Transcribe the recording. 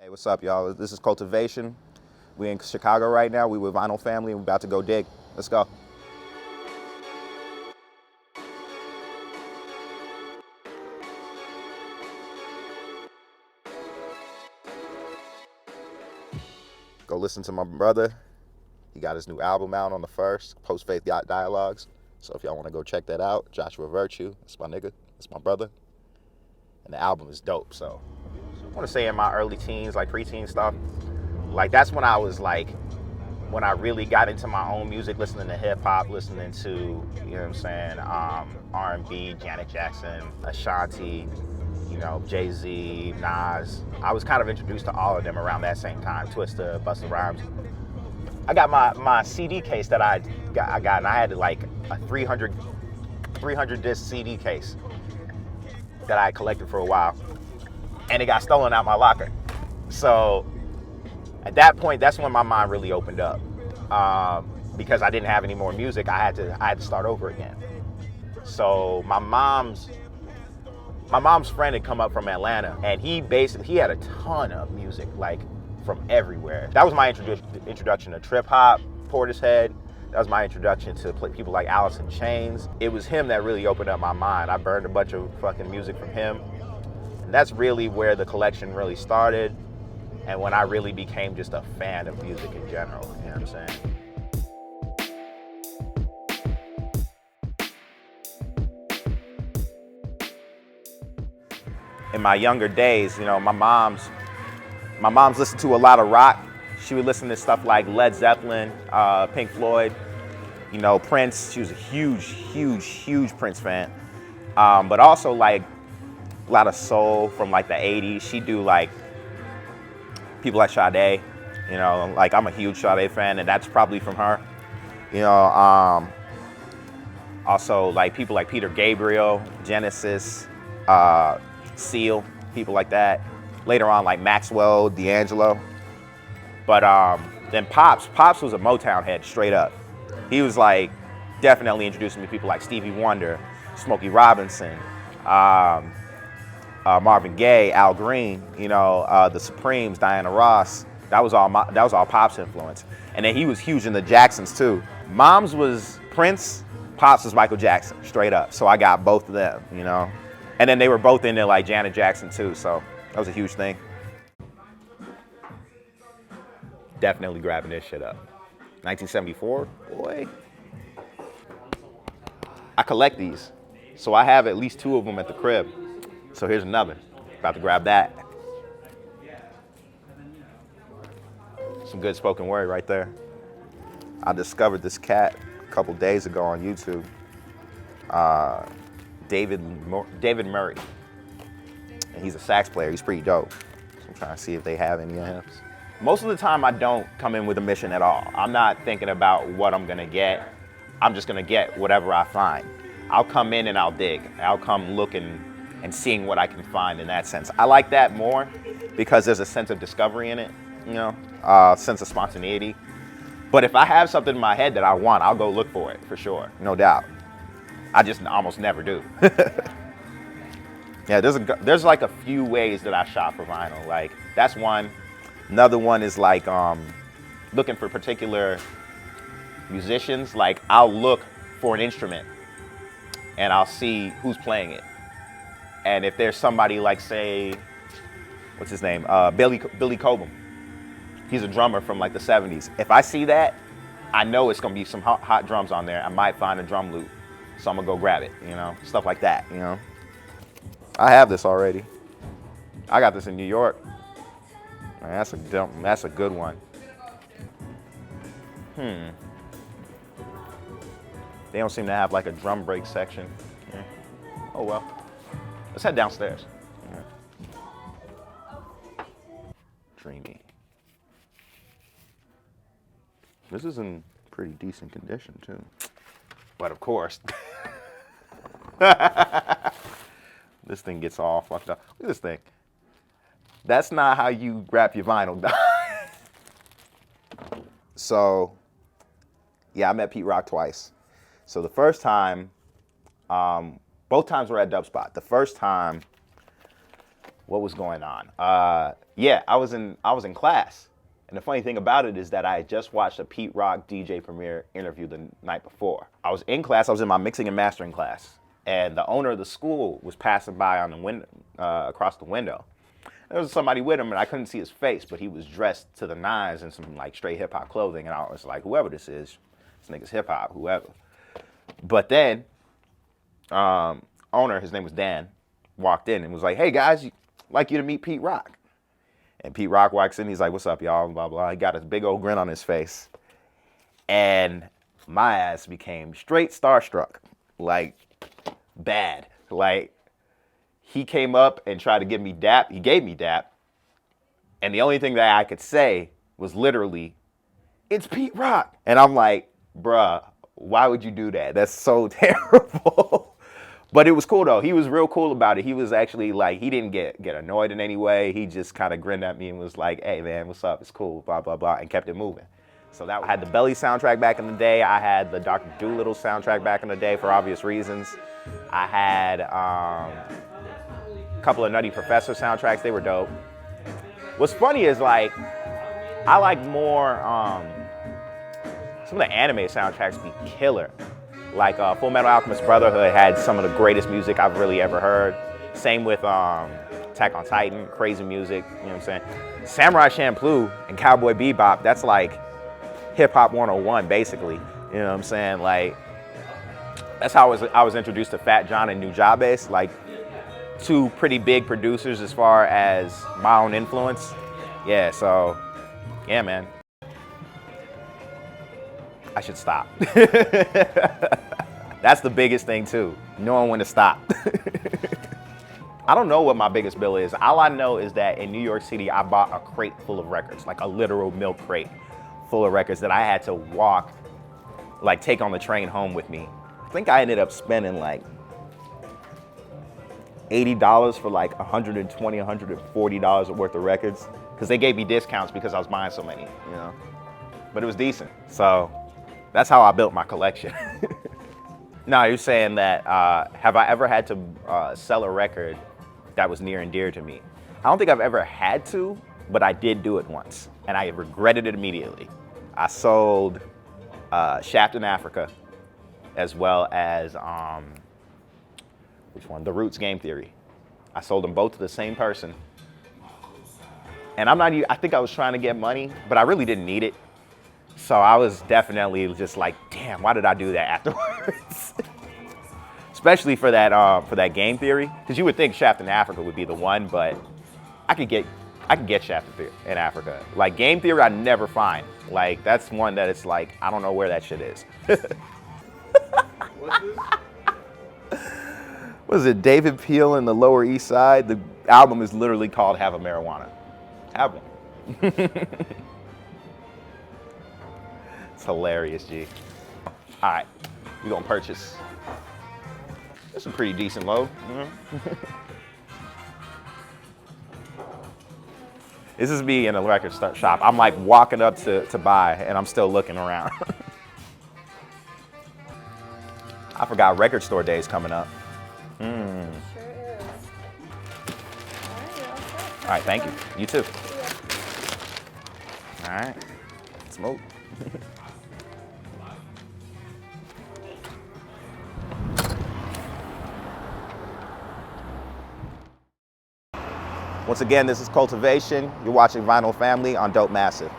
Hey, what's up, y'all? This is Cultivation. We in Chicago right now. We with Vinyl Family, and we're about to go dig. Let's go. Go listen to my brother. He got his new album out on the 1st, Post Faith Dialogues. So if y'all want to go check that out, Joshua Virtue, that's my nigga, that's my brother. And the album is dope, so. I want to say in my early teens, like preteen stuff, like that's when I was like, when I really got into my own music, listening to hip hop, listening to, you know what I'm saying, R&B, Janet Jackson, Ashanti, you know, Jay-Z, Nas. I was kind of introduced to all of them around that same time, Twista, Busta Rhymes. I got my CD case that I got, and I had like a 300 disc CD case that I collected for a while, and it got stolen out my locker. So at that point, that's when my mind really opened up, because I didn't have any more music. I had to start over again. So my mom's friend had come up from Atlanta, and he had a ton of music, like from everywhere. That was my introduction to trip hop, Portishead. That was my introduction to people like Alice in Chains. It was him that really opened up my mind. I burned a bunch of fucking music from him. And that's really where the collection really started, and when I really became just a fan of music in general, you know what I'm saying? In my younger days, you know, my mom's listened to a lot of rock. She would listen to stuff like Led Zeppelin, Pink Floyd, you know, Prince. She was a huge Prince fan. But also like a lot of soul from like the 80s. She do like people like Sade, you know, like I'm a huge Sade fan, and that's probably from her. You know, also like people like Gabriel, Genesis, Seal, people like that. Later on, like Maxwell, D'Angelo. But then Pops was a Motown head, straight up. He was like definitely introducing me to people like Stevie Wonder, Smokey Robinson, Marvin Gaye, Al Green, you know, the Supremes, Diana Ross. That was all Pop's influence. And then he was huge in the Jacksons too. Mom's was Prince, Pop's was Michael Jackson, straight up. So I got both of them, you know. And then they were both into like Janet Jackson too, so that was a huge thing. Definitely grabbing this shit up. 1974, boy. I collect these, so I have at least 2 of them at the crib. So here's another. About to grab that. Some good spoken word right there. I discovered this cat a couple days ago on YouTube. David Murray. And he's a sax player. He's pretty dope. So I'm trying to see if they have any of him. Most of the time, I don't come in with a mission at all. I'm not thinking about what I'm gonna get. I'm just gonna get whatever I find. I'll come in and I'll dig. I'll come looking and seeing what I can find in that sense. I like that more because there's a sense of discovery in it, you know, sense of spontaneity. But if I have something in my head that I want, I'll go look for it for sure, no doubt. I just almost never do. Yeah, there's like a few ways that I shop for vinyl. Like that's one. Another one is like looking for particular musicians. Like I'll look for an instrument and I'll see who's playing it. And if there's somebody like, say, what's his name? Billy Cobham. He's a drummer from like the 70s. If I see that, I know it's gonna be some hot drums on there. I might find a drum loop. So I'm gonna go grab it, you know? Stuff like that, you know? I have this already. I got this in New York. Man, that's a good one. They don't seem to have like a drum break section. Yeah. Oh well. Let's head downstairs. Yeah. Dreamy. This is in pretty decent condition too. But of course, this thing gets all fucked up. Look at this thing. That's not how you wrap your vinyl down. So, yeah, I met Pete Rock twice. So the first time, both times were at Dubspot. The first time, what was going on? Yeah, I was in class. And the funny thing about it is that I had just watched a Pete Rock DJ Premier interview the night before. I was in class, I was in my mixing and mastering class, and the owner of the school was passing by on the window, across the window. There was somebody with him, and I couldn't see his face, but he was dressed to the nines in some like straight hip hop clothing, and I was like, whoever this is, this nigga's hip hop, whoever. But then, owner, his name was Dan, walked in and was like, hey guys, I'd like you to meet Pete Rock. And Pete Rock walks in, he's like, what's up, y'all, blah, blah. He got his big old grin on his face. And my ass became straight starstruck, like bad. Like, he came up and tried to give me dap. He gave me dap. And the only thing that I could say was literally, it's Pete Rock. And I'm like, bruh, why would you do that? That's so terrible. But it was cool though. He was real cool about it. He was actually like, he didn't get annoyed in any way. He just kind of grinned at me and was like, hey man, what's up? It's cool, blah, blah, blah, and kept it moving. So that I had the Belly soundtrack back in the day. I had the Dr. Dolittle soundtrack back in the day for obvious reasons. I had a couple of Nutty Professor soundtracks. They were dope. What's funny is like, I like more, some of the anime soundtracks be killer. Like Full Metal Alchemist Brotherhood had some of the greatest music I've really ever heard. Same with Attack on Titan, crazy music, you know what I'm saying? Samurai Champloo and Cowboy Bebop, that's like hip hop 101 basically, you know what I'm saying? Like, that's how I was introduced to Fat John and Nujabes, like two pretty big producers as far as my own influence. Yeah, so, yeah, man. I should stop. That's the biggest thing too, knowing when to stop. I don't know what my biggest bill is. All I know is that in New York City, I bought a crate full of records, like a literal milk crate full of records that I had to walk, like take on the train home with me. I think I ended up spending like $80 for like $120, $140 worth of records, because they gave me discounts because I was buying so many, you know? But it was decent, so that's how I built my collection. No, you're saying that, have I ever had to sell a record that was near and dear to me? I don't think I've ever had to, but I did do it once, and I regretted it immediately. I sold Shaft in Africa, as well as, which one? The Roots Game Theory. I sold them both to the same person. And I think I was trying to get money, but I really didn't need it. So I was definitely just like, damn, why did I do that afterwards? Especially for that game theory, because you would think Shaft in Africa would be the one, but I could get Shaft in Africa. Like game theory, I never find. Like that's one that it's like I don't know where that shit is. What's this? Was it David Peel in the Lower East Side? The album is literally called Have a Marijuana. Have one. It's hilarious, G. All right, we gonna purchase. It's a pretty decent load. This is me in a record shop. I'm like walking up to buy, and I'm still looking around. I forgot record store days coming up. Sure is. All right, thank you. You too. All right, smoke. Once again, this is Cultivation. You're watching Vinyl Family on Dope Massive.